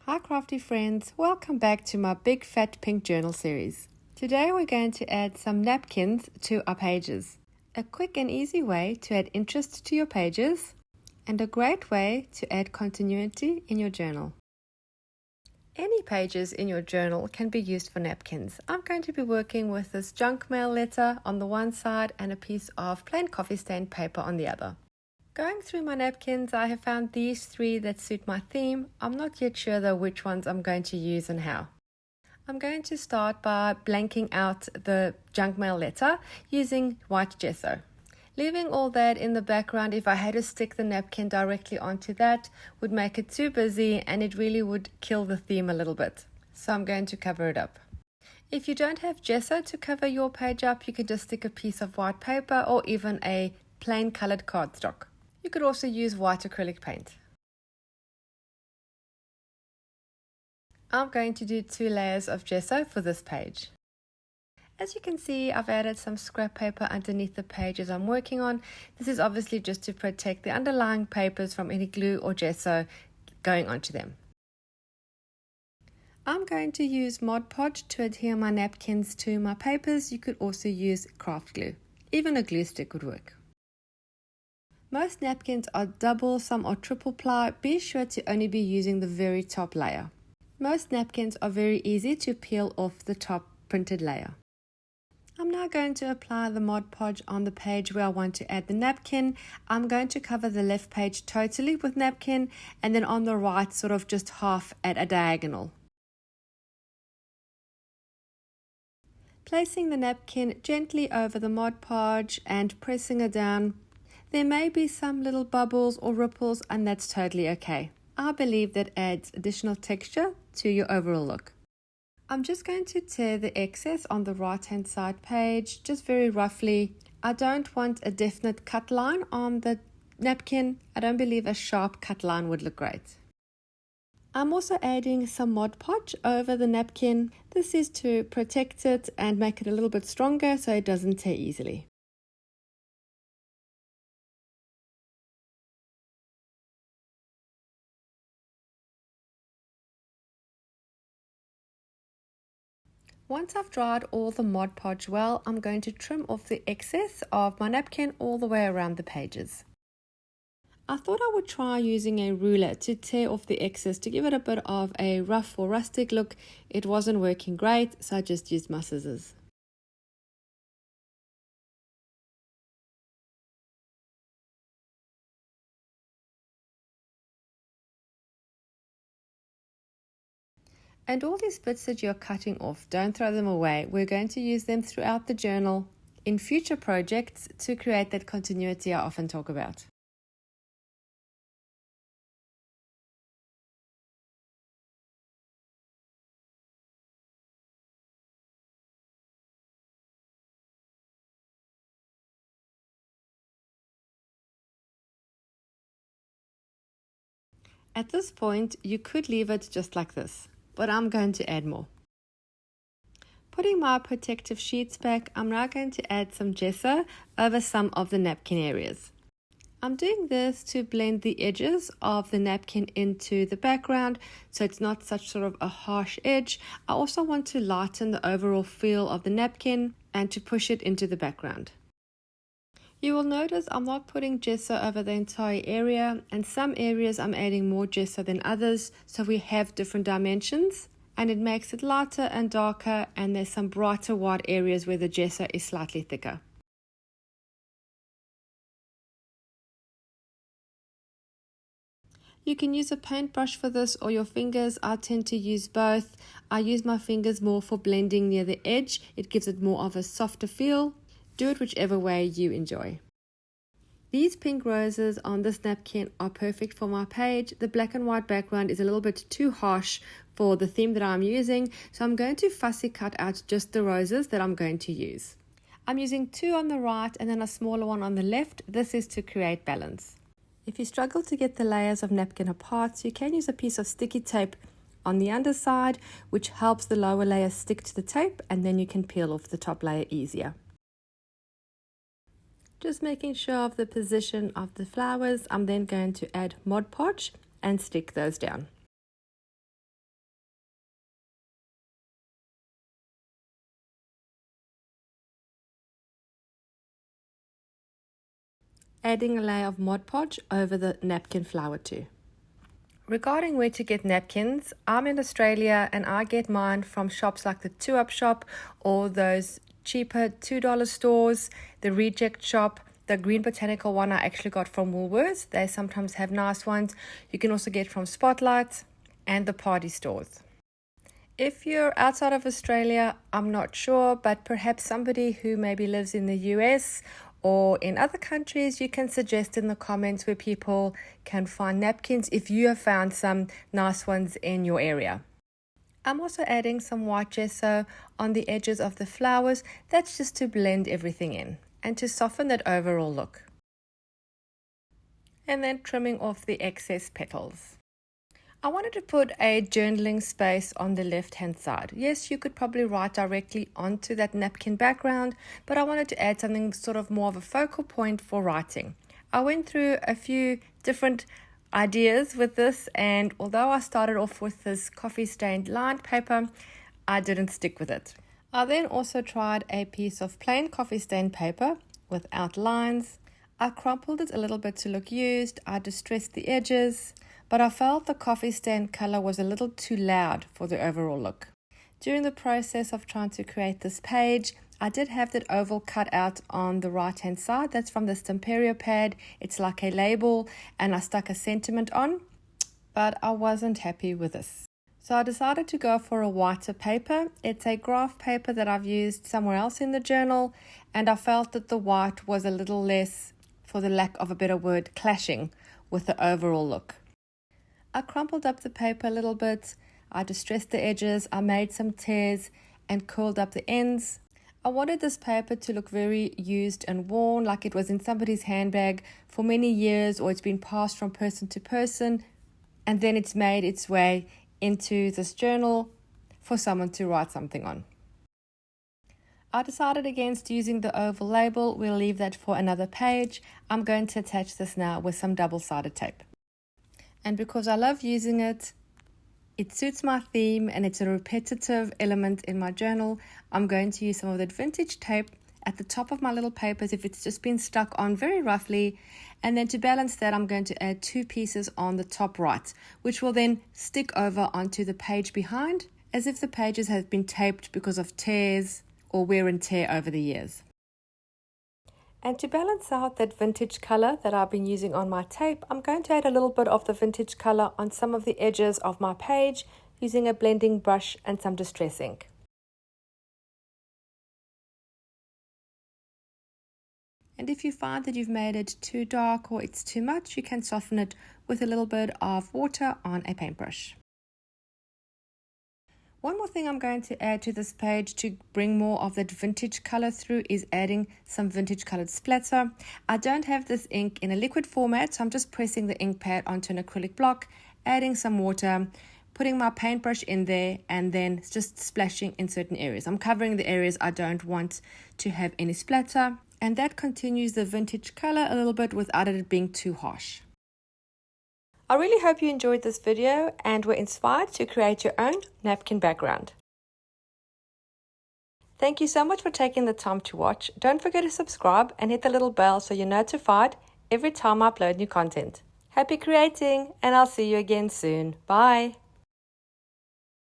Hi crafty friends, welcome back to my big fat pink journal series. Today we're going to add some napkins to our pages. A quick and easy way to add interest to your pages and a great way to add continuity in your journal. Any pages in your journal can be used for napkins. I'm going to be working with this junk mail letter on the one side and a piece of plain coffee stain paper on the other. Going through my napkins, I have found these three that suit my theme. I'm not yet sure though which ones I'm going to use and how. I'm going to start by blanking out the junk mail letter using white gesso. Leaving all that in the background, if I had to stick the napkin directly onto that, would make it too busy and it really would kill the theme a little bit. So I'm going to cover it up. If you don't have gesso to cover your page up, you can just stick a piece of white paper or even a plain colored cardstock. You could also use white acrylic paint. I'm going to do 2 layers of gesso for this page. As you can see, I've added some scrap paper underneath the pages I'm working on. This is obviously just to protect the underlying papers from any glue or gesso going onto them. I'm going to use Mod Podge to adhere my napkins to my papers. You could also use craft glue. Even a glue stick would work. Most napkins are double, some are triple ply. Be sure to only be using the very top layer. Most napkins are very easy to peel off the top printed layer. I'm now going to apply the Mod Podge on the page where I want to add the napkin. I'm going to cover the left page totally with napkin and then on the right sort of just half at a diagonal. Placing the napkin gently over the Mod Podge and pressing it down. There may be some little bubbles or ripples and that's totally okay. I believe that adds additional texture to your overall look. I'm just going to tear the excess on the right hand side page, just very roughly. I don't want a definite cut line on the napkin. I don't believe a sharp cut line would look great. I'm also adding some Mod Podge over the napkin. This is to protect it and make it a little bit stronger so it doesn't tear easily. Once I've dried all the Mod Podge well, I'm going to trim off the excess of my napkin all the way around the pages. I thought I would try using a ruler to tear off the excess to give it a bit of a rough or rustic look. It wasn't working great, so I just used my scissors. And all these bits that you're cutting off, don't throw them away. We're going to use them throughout the journal in future projects to create that continuity I often talk about. At this point, you could leave it just like this, but I'm going to add more. Putting my protective sheets back, I'm now going to add some gesso over some of the napkin areas. I'm doing this to blend the edges of the napkin into the background so it's not such sort of a harsh edge. I also want to lighten the overall feel of the napkin and to push it into the background. You will notice I'm not putting gesso over the entire area, and some areas I'm adding more gesso than others, so we have different dimensions and it makes it lighter and darker, and there's some brighter white areas where the gesso is slightly thicker. You can use a paintbrush for this or your fingers. I tend to use both. I use my fingers more for blending near the edge. It gives it more of a softer feel. Do it whichever way you enjoy. These pink roses on this napkin are perfect for my page. The black and white background is a little bit too harsh for the theme that I'm using, so I'm going to fussy cut out just the roses that I'm going to use. I'm using 2 on the right and then a smaller one on the left. This is to create balance. If you struggle to get the layers of napkin apart, you can use a piece of sticky tape on the underside, which helps the lower layer stick to the tape, and then you can peel off the top layer easier. Just making sure of the position of the flowers, I'm then going to add Mod Podge and stick those down. adding a layer of Mod Podge over the napkin flower too. Regarding where to get napkins, I'm in Australia and I get mine from shops like the 2-Up shop or those cheaper $2 stores, the Reject shop. The Green Botanical one I actually got from Woolworths. They sometimes have nice ones. You can also get from Spotlight and the party stores. If you're outside of Australia, I'm not sure, but perhaps somebody who maybe lives in the US or in other countries, you can suggest in the comments where people can find napkins if you have found some nice ones in your area. I'm also adding some white gesso on the edges of the flowers. That's just to blend everything in and to soften that overall look. And then trimming off the excess petals. I wanted to put a journaling space on the left hand side. Yes, you could probably write directly onto that napkin background, but I wanted to add something sort of more of a focal point for writing. I went through a few different ideas with this, and although I started off with this coffee stained lined paper, I didn't stick with it. I then also tried a piece of plain coffee stained paper without lines. I crumpled it a little bit to look used. I distressed the edges, but I felt the coffee stain color was a little too loud for the overall look. During the process of trying to create this page, I did have that oval cut out on the right hand side. That's from the Stamperio pad. It's like a label, and I stuck a sentiment on, but I wasn't happy with this. So I decided to go for a whiter paper. It's a graph paper that I've used somewhere else in the journal, and I felt that the white was a little less, for the lack of a better word, clashing with the overall look. I crumpled up the paper a little bit, I distressed the edges, I made some tears and curled up the ends. I wanted this paper to look very used and worn, like it was in somebody's handbag for many years, or it's been passed from person to person, and then it's made its way into this journal for someone to write something on. I decided against using the oval label. We'll leave that for another page. I'm going to attach this now with some double-sided tape. And because I love using it, it suits my theme and it's a repetitive element in my journal, I'm going to use some of that vintage tape at the top of my little papers if it's just been stuck on very roughly. And then to balance that, I'm going to add 2 pieces on the top right, which will then stick over onto the page behind, as if the pages have been taped because of tears or wear and tear over the years. And to balance out that vintage color that I've been using on my tape, I'm going to add a little bit of the vintage color on some of the edges of my page using a blending brush and some distress ink. And if you find that you've made it too dark or it's too much, you can soften it with a little bit of water on a paintbrush. One more thing I'm going to add to this page to bring more of that vintage color through is adding some vintage colored splatter. I don't have this ink in a liquid format, so I'm just pressing the ink pad onto an acrylic block, adding some water, putting my paintbrush in there, and then just splashing in certain areas. I'm covering the areas I don't want to have any splatter, and that continues the vintage color a little bit without it being too harsh. I really hope you enjoyed this video and were inspired to create your own napkin background. Thank you so much for taking the time to watch. Don't forget to subscribe and hit the little bell so you're notified every time I upload new content. Happy creating, and I'll see you again soon. Bye!